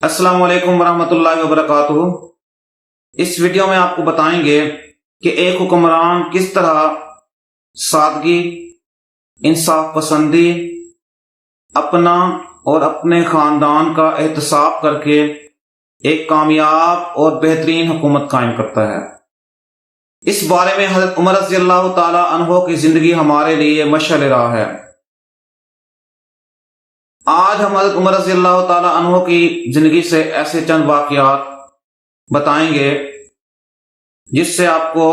السلام علیکم ورحمۃ اللہ وبرکاتہ۔ اس ویڈیو میں آپ کو بتائیں گے کہ ایک حکمران کس طرح سادگی، انصاف پسندی، اپنا اور اپنے خاندان کا احتساب کر کے ایک کامیاب اور بہترین حکومت قائم کرتا ہے۔ اس بارے میں حضرت عمر رضی اللہ تعالی عنہ کی زندگی ہمارے لیے مشعل راہ ہے۔ آج ہم حضرت عمر رضی اللہ تعالی عنہ کی زندگی سے ایسے چند واقعات بتائیں گے جس سے آپ کو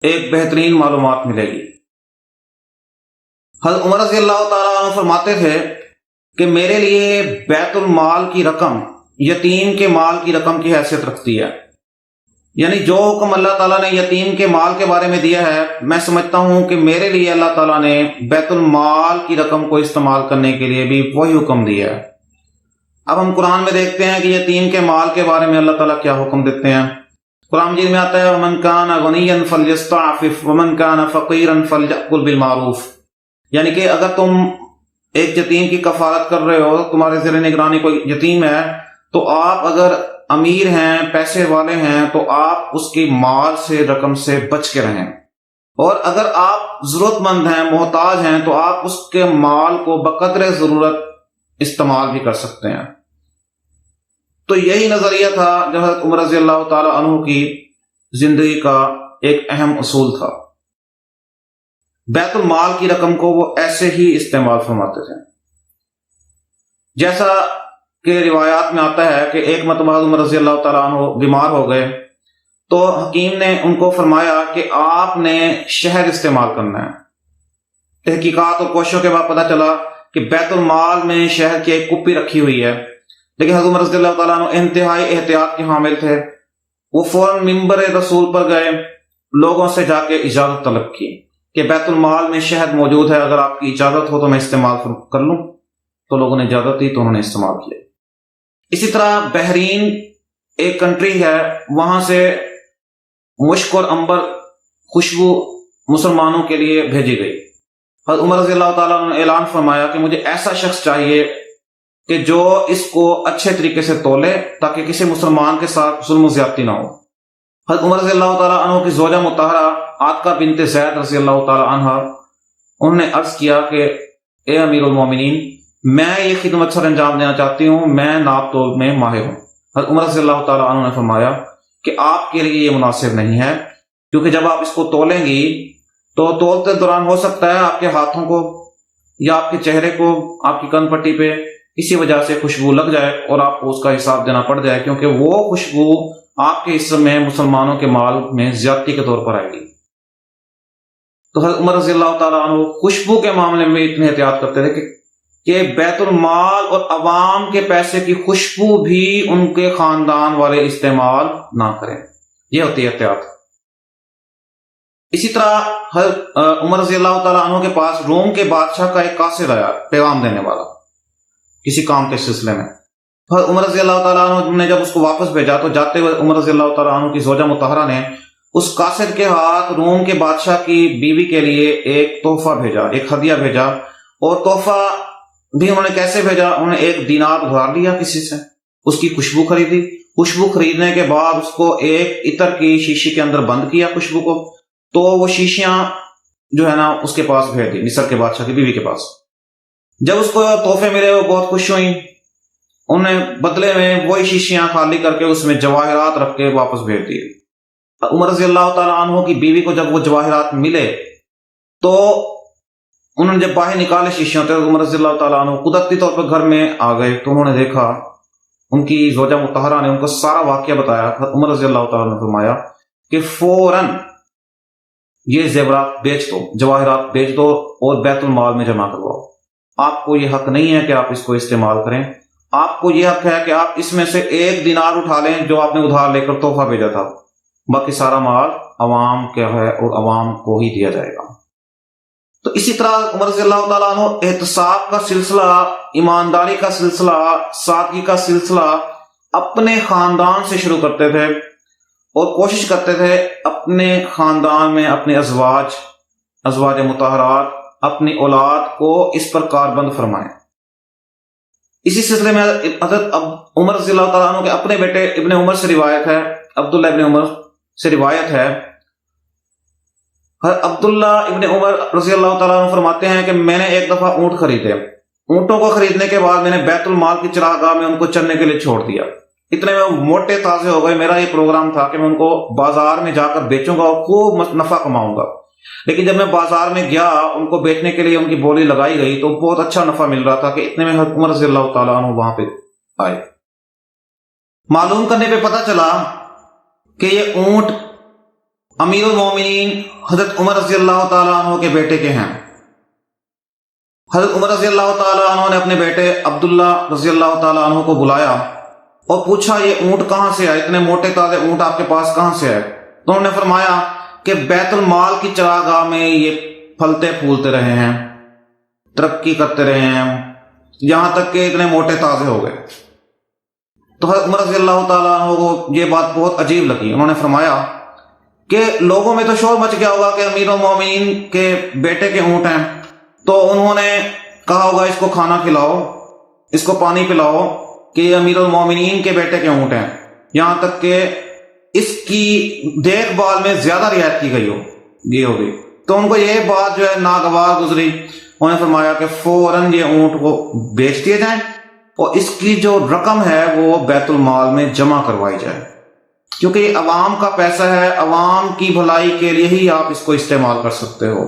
ایک بہترین معلومات ملے گی۔ حضرت عمر رضی اللہ تعالی عنہ فرماتے تھے کہ میرے لیے بیت المال کی رقم یتیم کے مال کی رقم کی حیثیت رکھتی ہے، یعنی جو حکم اللہ تعالیٰ نے یتیم کے مال کے بارے میں دیا ہے، میں سمجھتا ہوں کہ میرے لیے اللہ تعالیٰ نے بیت المال کی رقم کو استعمال کرنے کے لیے بھی وہی حکم دیا ہے۔ اب ہم قرآن میں دیکھتے ہیں کہ یتیم کے مال کے بارے میں اللہ تعالیٰ کیا حکم دیتے ہیں۔ قرآن مجید میں آتا ہے وَمَنْ كَانَ غَنِيًّا فَلْيَسْتَعْفِفْ وَمَنْ كَانَ فَقِيرًا فَلْيَأْكُلْ بِالْمَعْرُوفِ، یعنی کہ اگر تم ایک یتیم کی کفالت کر رہے ہو، تمہارے زیر نگرانی کوئی یتیم ہے، تو آپ اگر امیر ہیں، پیسے والے ہیں، تو آپ اس کی مال سے، رقم سے بچ کے رہیں، اور اگر آپ ضرورت مند ہیں، محتاج ہیں، تو آپ اس کے مال کو بقدر ضرورت استعمال بھی کر سکتے ہیں۔ تو یہی نظریہ تھا جو حضرت عمر رضی اللہ تعالی عنہ کی زندگی کا ایک اہم اصول تھا۔ بیت المال کی رقم کو وہ ایسے ہی استعمال فرماتے تھے، جیسا کہ روایات میں آتا ہے کہ ایک مرتبہ عمر رضی اللہ تعالیٰ عنہ بیمار ہو گئے تو حکیم نے ان کو فرمایا کہ آپ نے شہد استعمال کرنا ہے۔ تحقیقات اور کوششوں کے بعد پتہ چلا کہ بیت المال میں شہد کی ایک کپی رکھی ہوئی ہے، لیکن حضرت عمر رضی اللہ تعالیٰ عنہ انتہائی احتیاط کے حامل تھے۔ وہ فوراً ممبر رسول پر گئے، لوگوں سے جا کے اجازت طلب کی کہ بیت المال میں شہد موجود ہے، اگر آپ کی اجازت ہو تو میں استعمال کر لوں۔ تو لوگوں نے اجازت دی تو انہوں نے استعمال کیا۔ اسی طرح بحرین ایک کنٹری ہے، وہاں سے مشک اور عنبر خوشبو مسلمانوں کے لیے بھیجی گئی۔ حضرت عمر رضی اللہ تعالیٰ نے اعلان فرمایا کہ مجھے ایسا شخص چاہیے کہ جو اس کو اچھے طریقے سے تولے تاکہ کسی مسلمان کے ساتھ ظلم و زیادتی نہ ہو۔ حضرت عمر رضی اللہ تعالیٰ عنہ کی زوجہ مطہرہ عاتقہ بنت زید رضی اللہ تعالیٰ عنہ، انہوں نے عرض کیا کہ اے امیر المومنین، میں یہ خدمت سر انجام دینا چاہتی ہوں، میں ناپ تول میں ماہر ہوں۔ حضرت عمر رضی اللہ تعالیٰ عنہ نے فرمایا کہ آپ کے لیے یہ مناسب نہیں ہے، کیونکہ جب آپ اس کو تولیں گی تو تولتے دوران ہو سکتا ہے آپ کے ہاتھوں کو یا آپ کے چہرے کو، آپ کی کن پٹی پہ کسی وجہ سے خوشبو لگ جائے اور آپ کو اس کا حساب دینا پڑ جائے، کیونکہ وہ خوشبو آپ کے حصے میں مسلمانوں کے مال میں زیادتی کے طور پر آئے گی۔ تو حضرت عمر رضی اللہ تعالیٰ عنہ خوشبو کے معاملے میں اتنے احتیاط کرتے تھے کہ بیت المال اور عوام کے پیسے کی خوشبو بھی ان کے خاندان والے استعمال نہ کریں، یہ ہوتی ہے احتیاط۔ اسی طرح حضرت عمر رضی اللہ تعالیٰ عنہ کے پاس روم کے بادشاہ کا ایک قاصد آیا، پیغام دینے والا کسی کام کے سلسلے میں۔ حضرت عمر رضی اللہ تعالیٰ عنہ نے جب اس کو واپس بھیجا تو جاتے ہوئے عمر رضی اللہ تعالیٰ عنہ کی زوجہ مطہرہ نے اس قاصد کے ہاتھ روم کے بادشاہ کی بیوی کے لیے ایک تحفہ بھیجا، ایک ہدیہ بھیجا، اور تحفہ بھی انہوں نے کیسے بھیجا؟ انہوں نے ایک دینار ادھار لیا کسی سے، اس کی خوشبو خریدی، خوشبو خریدنے کے بعد اس کو ایک عطر کی شیشی کے اندر بند کیا خوشبو کو، تو وہ شیشیاں جو ہے نا اس کے پاس بھیج دی، مصر کے بادشاہ کی بیوی کے پاس۔ جب اس کو تحفے ملے وہ بہت خوش ہوئیں، انہوں نے بدلے میں وہی شیشیاں خالی کر کے اس میں جواہرات رکھ کے واپس بھیج دیے۔ عمر رضی اللہ تعالیٰ عنہ کی بیوی کو جب وہ جواہرات ملے تو انہوں نے جب باہر نکالے شیشیاں، تو عمر رضی اللہ تعالیٰ عنہ قدرتی طور پر گھر میں آ گئے، تو انہوں نے دیکھا، ان کی زوجہ مطہرہ نے ان کو سارا واقعہ بتایا۔ عمر رضی اللہ تعالیٰ نے فرمایا کہ فوراً یہ زیورات بیچ دو، جواہرات بیچ دو اور بیت المال میں جمع کرواؤ۔ آپ کو یہ حق نہیں ہے کہ آپ اس کو استعمال کریں، آپ کو یہ حق ہے کہ آپ اس میں سے ایک دینار اٹھا لیں جو آپ نے ادھار لے کر تحفہ بھیجا تھا، باقی سارا مال عوام کا ہے اور عوام کو ہی دیا جائے گا۔ تو اسی طرح عمر رضی اللہ تعالیٰ عنہ احتساب کا سلسلہ، ایمانداری کا سلسلہ، سادگی کا سلسلہ اپنے خاندان سے شروع کرتے تھے اور کوشش کرتے تھے اپنے خاندان میں اپنے ازواج مطہرات، اپنی اولاد کو اس پر کاربند فرمائیں۔ اسی سلسلے میں حضرت عمر رضی اللہ تعالیٰ عنہ کے اپنے بیٹے ابن عمر سے روایت ہے، عبداللہ ابن عمر سے روایت ہے، عبداللہ ابن عمر رضی اللہ تعالیٰ عنہ فرماتے ہیں کہ میں نے ایک دفعہ اونٹ خریدے، اونٹوں کو خریدنے کے بعد میں نے بیت المال کی چراگاہ میں ان کو چرنے کے لیے چھوڑ دیا، اتنے میں موٹے تازے ہو گئے۔ میرا یہ پروگرام تھا کہ میں ان کو بازار میں جا کر بیچوں گا اور خوب نفع کماؤں گا، لیکن جب میں بازار میں گیا ان کو بیچنے کے لیے ان کی بولی لگائی گئی تو بہت اچھا نفع مل رہا تھا کہ اتنے میں حضرت عمر رضی اللہ تعالیٰ عنہ وہاں پہ آئے۔ معلوم کرنے پہ پتہ چلا کہ یہ اونٹ امیر المومنین حضرت عمر رضی اللہ تعالیٰ عنہ کے بیٹے کے ہیں۔ حضرت عمر رضی اللہ تعالیٰ عنہ نے اپنے بیٹے عبداللہ رضی اللہ تعالیٰ عنہ کو بلایا اور پوچھا یہ اونٹ کہاں سے آئے، اتنے موٹے تازے اونٹ آپ کے پاس کہاں سے آئے؟ تو انہوں نے فرمایا کہ بیت المال کی چراگاہ میں یہ پھلتے پھولتے رہے ہیں، ترقی کرتے رہے ہیں، یہاں تک کہ اتنے موٹے تازے ہو گئے۔ تو حضرت عمر رضی اللہ تعالیٰ عنہ کو یہ بات بہت عجیب لگی، انہوں نے فرمایا کہ لوگوں میں تو شور مچ گیا ہوگا کہ امیر المومنین کے بیٹے کے اونٹ ہیں، تو انہوں نے کہا ہوگا اس کو کھانا کھلاؤ، اس کو پانی پلاؤ کہ یہ امیر المومنین کے بیٹے کے اونٹ ہیں، یہاں تک کہ اس کی دیکھ بھال میں زیادہ رعایت کی گئی ہوگی۔ تو ان کو یہ بات جو ہے ناگوار گزری، انہوں نے فرمایا کہ فوراً یہ اونٹ کو بیچ دیے جائیں اور اس کی جو رقم ہے وہ بیت المال میں جمع کروائی جائے، کیونکہ یہ عوام کا پیسہ ہے، عوام کی بھلائی کے لیے ہی آپ اس کو استعمال کر سکتے ہو۔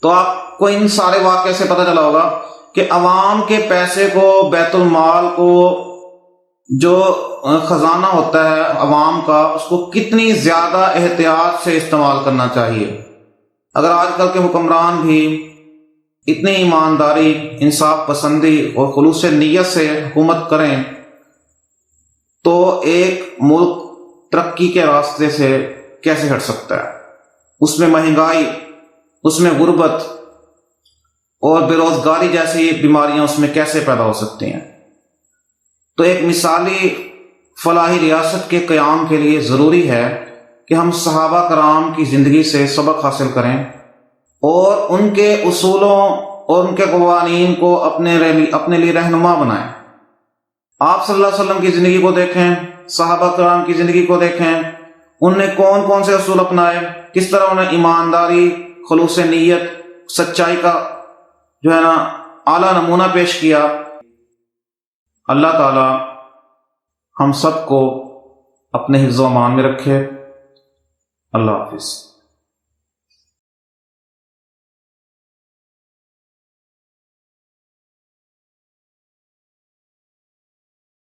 تو آپ کو ان سارے واقعے سے پتہ چلا ہوگا کہ عوام کے پیسے کو، بیت المال کو، جو خزانہ ہوتا ہے عوام کا، اس کو کتنی زیادہ احتیاط سے استعمال کرنا چاہیے۔ اگر آج کل کے حکمران بھی اتنی ایمانداری، انصاف پسندی اور خلوص نیت سے حکومت کریں تو ایک ملک ترقی کے راستے سے کیسے ہٹ سکتا ہے؟ اس میں مہنگائی، اس میں غربت اور بے روزگاری جیسی بیماریاں اس میں کیسے پیدا ہو سکتی ہیں؟ تو ایک مثالی فلاحی ریاست کے قیام کے لیے ضروری ہے کہ ہم صحابہ کرام کی زندگی سے سبق حاصل کریں اور ان کے اصولوں اور ان کے قوانین کو اپنے لیے رہنما بنائیں۔ آپ صلی اللہ علیہ وسلم کی زندگی کو دیکھیں، صحابہ کرام کی زندگی کو دیکھیں، ان نے کون کون سے اصول اپنائے، کس طرح انہیں ایمانداری، خلوص نیت، سچائی کا جو ہے نا اعلیٰ نمونہ پیش کیا۔ اللہ تعالی ہم سب کو اپنے حفظ و امان میں رکھے۔ اللہ حافظ۔